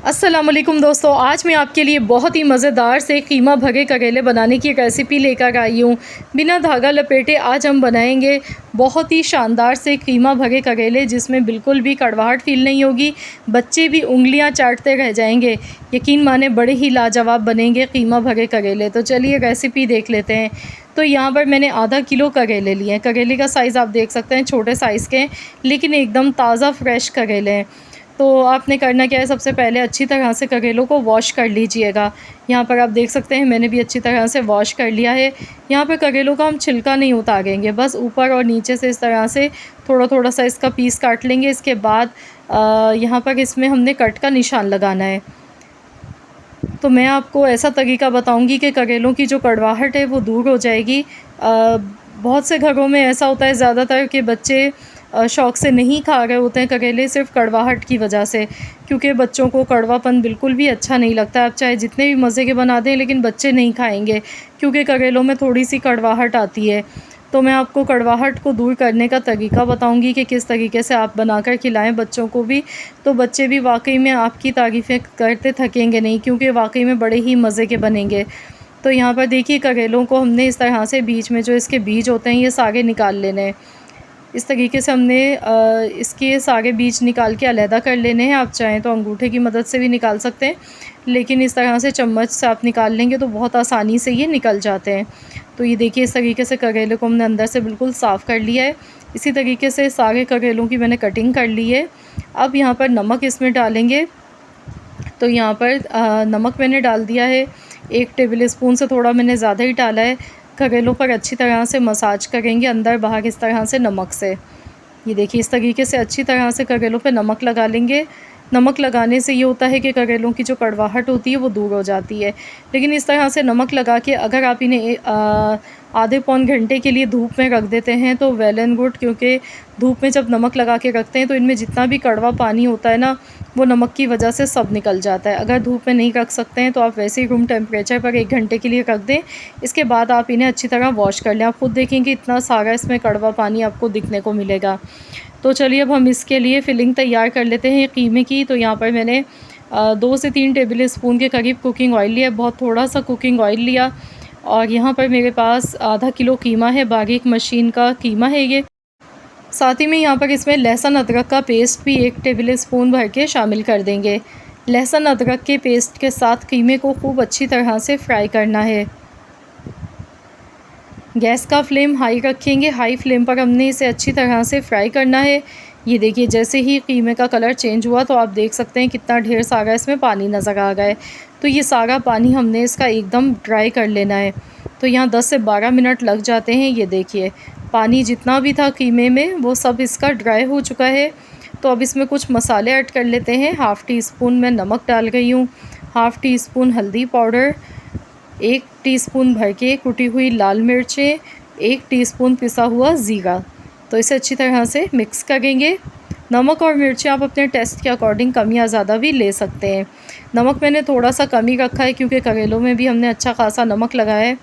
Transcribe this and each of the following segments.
अस्सलाम वालेकुम दोस्तों, आज मैं आपके लिए बहुत ही मज़ेदार से कीमा भरे करेले बनाने की रेसिपी लेकर आई हूँ। बिना धागा लपेटे आज हम बनाएंगे बहुत ही शानदार से कीमा भरे करेले, जिसमें बिल्कुल भी कड़वाहट फ़ील नहीं होगी। बच्चे भी उंगलियां चाटते रह जाएंगे। यकीन माने बड़े ही लाजवाब बनेंगे कीमा भरे करेले। तो चलिए रेसिपी देख लेते हैं। तो यहाँ पर मैंने आधा किलो करेले लिए हैं। करेले का साइज़ आप देख सकते हैं, छोटे साइज़ के हैं, लेकिन एकदम ताज़ा फ्रेश करेले हैं। तो आपने करना क्या है, सबसे पहले अच्छी तरह से करेलों को वॉश कर लीजिएगा। यहाँ पर आप देख सकते हैं मैंने भी अच्छी तरह से वॉश कर लिया है। यहाँ पर करेलों का हम छिलका नहीं उतारेंगे, बस ऊपर और नीचे से इस तरह से थोड़ा थोड़ा सा इसका पीस काट लेंगे। इसके बाद यहाँ पर इसमें हमने कट का निशान लगाना है। तो मैं आपको ऐसा तरीका बताऊँगी कि करेलों की जो कड़वाहट है वो दूर हो जाएगी। बहुत से घरों में ऐसा होता है ज़्यादातर कि बच्चे शौक़ से नहीं खा रहे होते हैं करेले, सिर्फ़ कड़वाहट की वजह से, क्योंकि बच्चों को कड़वापन बिल्कुल भी अच्छा नहीं लगता। आप चाहे जितने भी मज़े के बना दें, लेकिन बच्चे नहीं खाएंगे, क्योंकि करेलों में थोड़ी सी कड़वाहट आती है। तो मैं आपको कड़वाहट को दूर करने का तरीका बताऊंगी कि किस तरीके से आप बनाकर खिलाएं बच्चों को भी। तो बच्चे भी वाकई में आपकी तारीफ़ें करते थकेंगे नहीं, क्योंकि वाकई में बड़े ही मज़े के बनेंगे। तो यहाँ पर देखिए, करेलों को हमने इस तरह से बीच में जो इसके बीज होते हैं ये सारे निकाल लेने हैं। इस तरीके से हमने इसके सारे बीज निकाल के अलहदा कर लेने हैं। आप चाहें तो अंगूठे की मदद से भी निकाल सकते हैं, लेकिन इस तरह से चम्मच से आप निकाल लेंगे तो बहुत आसानी से ये निकल जाते हैं। तो ये देखिए, इस तरीके से करेले को हमने अंदर से बिल्कुल साफ़ कर लिया है। इसी तरीके से सारे करेलों की मैंने कटिंग कर ली है। अब यहाँ पर नमक इसमें डालेंगे। तो यहाँ पर नमक मैंने डाल दिया है, 1 टेबल स्पून से थोड़ा मैंने ज़्यादा ही डाला है। करेलों पर अच्छी तरह से मसाज करेंगे अंदर बाहर इस तरह से नमक से। ये देखिए, इस तरीके से अच्छी तरह से करेलों पे नमक लगा लेंगे। नमक लगाने से ये होता है कि करेलों की जो कड़वाहट होती है वो दूर हो जाती है। लेकिन इस तरह से नमक लगा के अगर आप इन्हें आधे पौन घंटे के लिए धूप में रख देते हैं तो वेल एंड गुड, क्योंकि धूप में जब नमक लगा के रखते हैं तो इनमें जितना भी कड़वा पानी होता है ना, वो नमक की वजह से सब निकल जाता है। अगर धूप में नहीं रख सकते हैं तो आप वैसे ही रूम टेम्परेचर पर 1 घंटे के लिए रख दें। इसके बाद आप इन्हें अच्छी तरह वॉश कर लें। आप खुद देखेंगे इतना सारा इसमें कड़वा पानी आपको दिखने को मिलेगा। तो चलिए, अब हम इसके लिए फ़िलिंग तैयार कर लेते हैं कीमे की। तो यहाँ पर मैंने 2 से 3 टेबल स्पून के करीब कुकिंग ऑयल लिया, बहुत थोड़ा सा कुकिंग ऑयल लिया। और यहाँ पर मेरे पास आधा किलो कीमा है, बारीक मशीन का कीमा है ये। साथ ही में यहाँ पर इसमें लहसुन अदरक का पेस्ट भी 1 टेबल स्पून भर के शामिल कर देंगे। लहसुन अदरक के पेस्ट के साथ कीमे को खूब अच्छी तरह से फ्राई करना है। गैस का फ्लेम हाई रखेंगे, हाई फ्लेम पर हमने इसे अच्छी तरह से फ्राई करना है। ये देखिए, जैसे ही कीमे का कलर चेंज हुआ तो आप देख सकते हैं कितना ढेर सारा इसमें पानी नज़र आ गया है। तो ये सारा पानी हमने इसका एकदम ड्राई कर लेना है। तो यहाँ 10 से 12 मिनट लग जाते हैं। ये देखिए, पानी जितना भी था कीमे में वो सब इसका ड्राई हो चुका है। तो अब इसमें कुछ मसाले ऐड कर लेते हैं। हाफ़ टी स्पून मैं नमक डाल रही हूँ, हाफ़ टी स्पून हल्दी पाउडर, 1 टीस्पून भर के कुटी हुई लाल मिर्चें, 1 टीस्पून पिसा हुआ ज़ीरा। तो इसे अच्छी तरह से मिक्स करेंगे। नमक और मिर्चें आप अपने टेस्ट के अकॉर्डिंग कम या ज़्यादा भी ले सकते हैं। नमक मैंने थोड़ा सा कम ही रखा है, क्योंकि करेलों में भी हमने अच्छा खासा नमक लगाया है।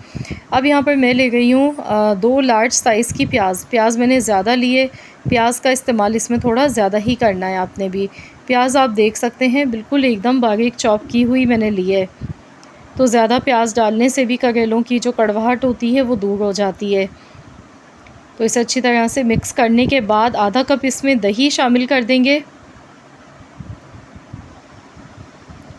अब यहाँ पर मैं ले गई हूँ 2 लार्ज साइज़ की प्याज मैंने ज़्यादा लिए। प्याज का इस्तेमाल इसमें थोड़ा ज़्यादा ही करना है आपने भी। प्याज आप देख सकते हैं बिल्कुल एकदम बारीक चॉप की हुई मैंने ली है। तो ज़्यादा प्याज डालने से भी करेलों की जो कड़वाहट होती है वो दूर हो जाती है। तो इसे अच्छी तरह से मिक्स करने के बाद आधा कप इसमें दही शामिल कर देंगे।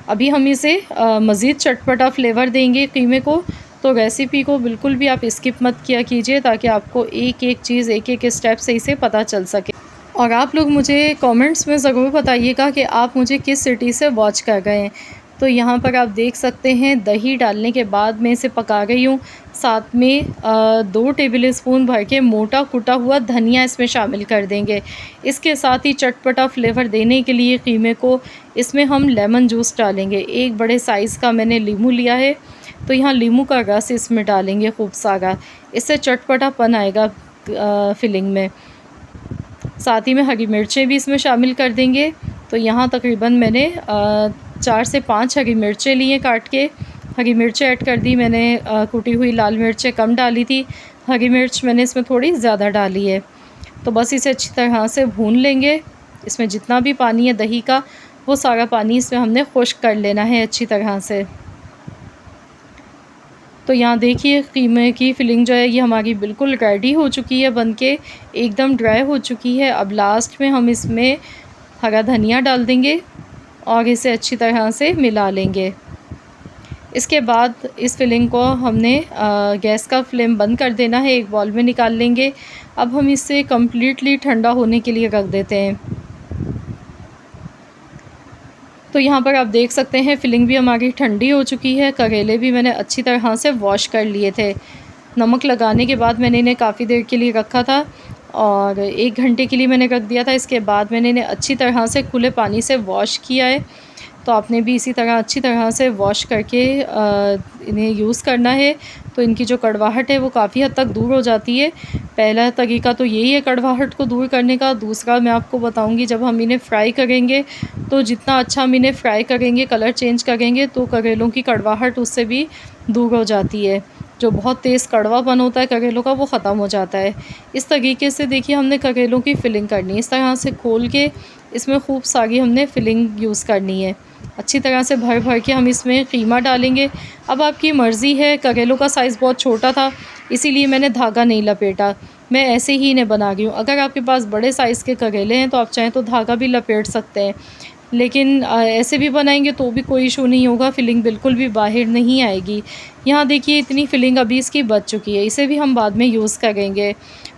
अभी हम इसे मज़ीद चटपटा फ्लेवर देंगे कीमे को। तो रेसिपी को बिल्कुल भी आप स्किप मत किया कीजिए, ताकि आपको एक एक चीज़ एक एक स्टेप से इसे पता चल सके। और आप लोग मुझे कमेंट्स में ज़रूर बताइएगा कि आप मुझे किस सिटी से वॉच कर गए हैं। तो यहाँ पर आप देख सकते हैं दही डालने के बाद मैं इसे पका रही हूँ। साथ में 2 टेबल स्पून भर के मोटा कुटा हुआ धनिया इसमें शामिल कर देंगे। इसके साथ ही चटपटा फ्लेवर देने के लिए कीमे को इसमें हम लेमन जूस डालेंगे। 1 बड़े साइज़ का मैंने नींबू लिया है, तो यहाँ नींबू का रस इसमें डालेंगे खूब सारा। इससे चटपटापन आएगा फिलिंग में। साथ ही में हरी मिर्चें भी इसमें शामिल कर देंगे। तो यहाँ तकरीबन मैंने 4 से 5 हरी मिर्चें ली हैं काट के। हरी मिर्चें ऐड कर दी मैंने, कुटी हुई लाल मिर्चें कम डाली थी, हरी मिर्च मैंने इसमें थोड़ी ज़्यादा डाली है। तो बस इसे अच्छी तरह से भून लेंगे। इसमें जितना भी पानी है दही का वो सारा पानी इसमें हमने खुश्क कर लेना है अच्छी तरह से। तो यहाँ देखिए कीमे की फिलिंग जो है ये हमारी बिल्कुल रेडी हो चुकी है, बनके एकदम ड्राई हो चुकी है। अब लास्ट में हम इसमें हरा धनिया डाल देंगे और इसे अच्छी तरह से मिला लेंगे। इसके बाद इस फिलिंग को हमने गैस का फ्लेम बंद कर देना है, एक बाउल में निकाल लेंगे। अब हम इसे कम्प्लीटली ठंडा होने के लिए रख देते हैं। तो यहाँ पर आप देख सकते हैं फिलिंग भी हमारी ठंडी हो चुकी है। करेले भी मैंने अच्छी तरह से वॉश कर लिए थे। नमक लगाने के बाद मैंने इन्हें काफ़ी देर के लिए रखा था और 1 घंटे के लिए मैंने रख दिया था। इसके बाद मैंने इन्हें अच्छी तरह से खुले पानी से वॉश किया है। तो आपने भी इसी तरह अच्छी तरह से वॉश करके इन्हें यूज़ करना है। तो इनकी जो कड़वाहट है वो काफ़ी हद तक दूर हो जाती है। पहला तरीका तो यही है कड़वाहट को दूर करने का। दूसरा मैं आपको बताऊंगी, जब हम इन्हें फ्राई करेंगे तो जितना अच्छा हम इन्हें फ्राई करेंगे, कलर चेंज करेंगे, तो करेलों की कड़वाहट उससे भी दूर हो जाती है। जो बहुत तेज़ कड़वापन होता है करेलों का वो ख़त्म हो जाता है। इस तरीके से देखिए हमने करेलों की फ़िलिंग करनी है। इस तरह से खोल के इसमें खूब सारी हमने फ़िलिंग यूज़ करनी है। अच्छी तरह से भर भर के हम इसमें कीमा डालेंगे। अब आपकी मर्ज़ी है, करेलों का साइज़ बहुत छोटा था इसीलिए मैंने धागा नहीं लपेटा, मैं ऐसे ही इन्हें बना रही हूँ। अगर आपके पास बड़े साइज़ के करेले हैं तो आप चाहें तो धागा भी लपेट सकते हैं, लेकिन ऐसे भी बनाएंगे तो भी कोई इशू नहीं होगा, फिलिंग बिल्कुल भी बाहर नहीं आएगी। यहाँ देखिए इतनी फिलिंग अभी इसकी बच चुकी है, इसे भी हम बाद में यूज़ करेंगे।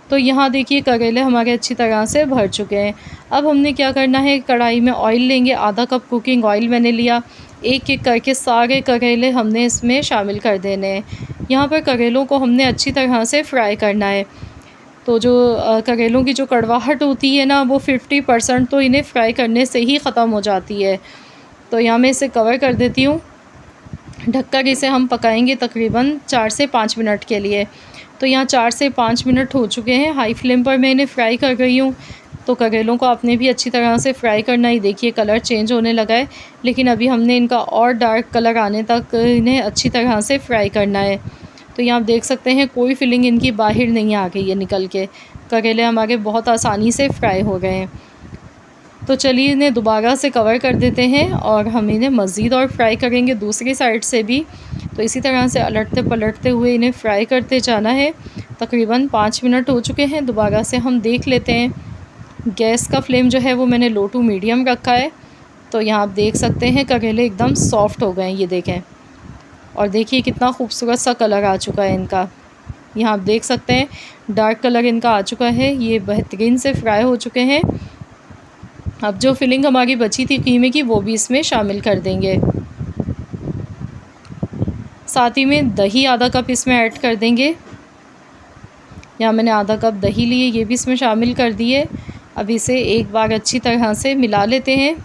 तो यहाँ देखिए करेले हमारे अच्छी तरह से भर चुके हैं। अब हमने क्या करना है, कढ़ाई में ऑयल लेंगे, आधा कप कुकिंग ऑयल मैंने लिया। एक एक करके सारे करेले हमने इसमें शामिल कर देने हैं। यहाँ पर करेलों को हमने अच्छी तरह से फ्राई करना है। तो जो करेलों की जो कड़वाहट होती है ना, वो 50% तो इन्हें फ्राई करने से ही ख़त्म हो जाती है। तो यहाँ मैं इसे कवर कर देती हूँ। ढककर इसे हम पकाएंगे तकरीबन 4 से 5 मिनट के लिए। तो यहाँ 4 से 5 मिनट हो चुके हैं, हाई फ्लेम पर मैं इन्हें फ्राई कर रही हूँ। तो करेलों को आपने भी अच्छी तरह से फ्राई करना ही, देखिए कलर चेंज होने लगा है, लेकिन अभी हमने इनका और डार्क कलर आने तक इन्हें अच्छी तरह से फ्राई करना है। तो यहाँ आप देख सकते हैं कोई फिलिंग इनकी बाहर नहीं आ गई है निकल के, करेले हमारे बहुत आसानी से फ्राई हो गए हैं। तो चलिए इन्हें दोबारा से कवर कर देते हैं और हम इन्हें मज़ीद और फ्राई करेंगे दूसरी साइड से भी। तो इसी तरह से अलटते पलटते हुए इन्हें फ्राई करते जाना है। तकरीबन 5 मिनट हो चुके हैं, दोबारा से हम देख लेते हैं। गैस का फ्लेम जो है वो मैंने लो टू मीडियम रखा है। तो यहाँ आप देख सकते हैं करेले एकदम सॉफ्ट हो गए हैं, ये देखें, और देखिए कितना खूबसूरत सा कलर आ चुका है इनका। यहाँ आप देख सकते हैं डार्क कलर इनका आ चुका है, ये बेहतरीन से फ्राई हो चुके हैं। अब जो फिलिंग हमारी बची थी कीमे की वो भी इसमें शामिल कर देंगे। साथ ही में दही आधा कप इसमें ऐड कर देंगे। यहाँ मैंने आधा कप दही लिए, ये भी इसमें शामिल कर दिए। अब इसे एक बार अच्छी तरह से मिला लेते हैं।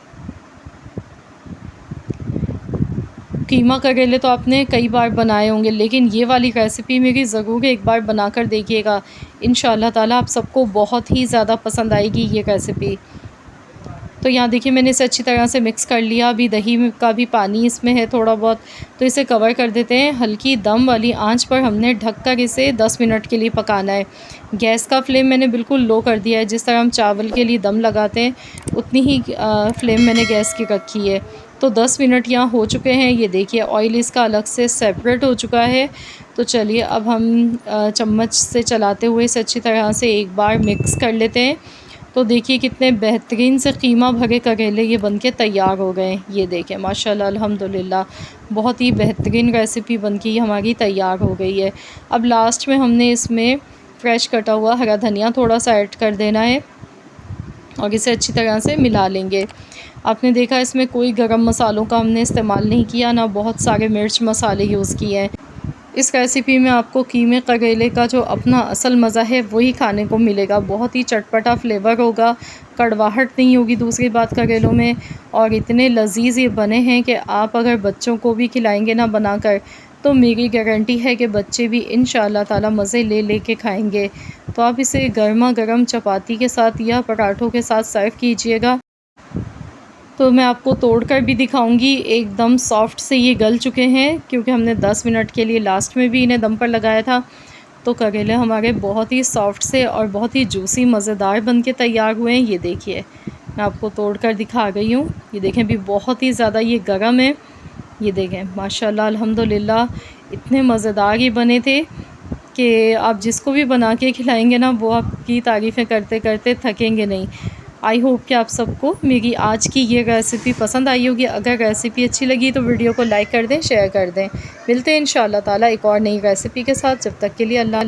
कीमा करेले तो आपने कई बार बनाए होंगे, लेकिन ये वाली रेसिपी मेरी ज़रूर एक बार बनाकर देखिएगा। इंशाअल्लाह ताला आप सबको बहुत ही ज़्यादा पसंद आएगी ये रेसिपी। तो यहाँ देखिए मैंने इसे अच्छी तरह से मिक्स कर लिया। अभी दही का भी पानी इसमें है थोड़ा बहुत, तो इसे कवर कर देते हैं। हल्की दम वाली आंच पर हमने ढककर इसे 10 मिनट के लिए पकाना है। गैस का फ्लेम मैंने बिल्कुल लो कर दिया है, जिस तरह हम चावल के लिए दम लगाते हैं उतनी ही फ्लेम मैंने गैस की रखी है। तो 10 मिनट यहाँ हो चुके हैं, ये देखिए ऑयल इसका अलग से सेपरेट हो चुका है। तो चलिए अब हम चम्मच से चलाते हुए इसे अच्छी तरह से एक बार मिक्स कर लेते हैं। तो देखिए कितने बेहतरीन से कीमा भरे करेले ये बनके तैयार हो गए। ये देखें माशाल्लाह अल्हम्दुलिल्लाह, बहुत ही बेहतरीन रेसिपी बनके हमारी तैयार हो गई है। अब लास्ट में हमने इसमें फ्रेश कटा हुआ हरा धनिया थोड़ा सा ऐड कर देना है और इसे अच्छी तरह से मिला लेंगे। आपने देखा इसमें कोई गरम मसालों का हमने इस्तेमाल नहीं किया, ना बहुत सारे मिर्च मसाले यूज़ किए हैं। इस रेसिपी में आपको कीमे करेले का जो अपना असल मज़ा है वही खाने को मिलेगा। बहुत ही चटपटा फ्लेवर होगा, कड़वाहट नहीं होगी दूसरी बात करेलों में, और इतने लजीज़ ये बने हैं कि आप अगर बच्चों को भी खिलाएंगे ना बनाकर, तो मेरी गारंटी है कि बच्चे भी इंशाअल्लाह ताला मज़े ले के खाएंगे। तो आप इसे गर्मा गर्म चपाती के साथ या पराठों के साथ सर्व कीजिएगा। तो मैं आपको तोड़कर भी दिखाऊंगी, एकदम सॉफ्ट से ये गल चुके हैं, क्योंकि हमने 10 मिनट के लिए लास्ट में भी इन्हें दम पर लगाया था। तो करेले हमारे बहुत ही सॉफ्ट से और बहुत ही जूसी मज़ेदार बनके तैयार हुए हैं। ये देखिए मैं आपको तोड़ कर दिखा गई हूँ। ये देखें भी बहुत ही ज़्यादा ये गरम है। ये देखें माशाल्लाह अल्हम्दुलिल्लाह इतने मज़ेदार ये बने थे कि आप जिसको भी बना के खिलाएंगे ना वो आपकी तारीफ़ें करते करते थकेंगे नहीं। आई होप कि आप सबको मेरी आज की ये रेसिपी पसंद आई होगी। अगर रेसिपी अच्छी लगी तो वीडियो को लाइक कर दें, शेयर कर दें। मिलते हैं इंशाअल्लाह ताला एक और नई रेसिपी के साथ। जब तक के लिए अल्लाह।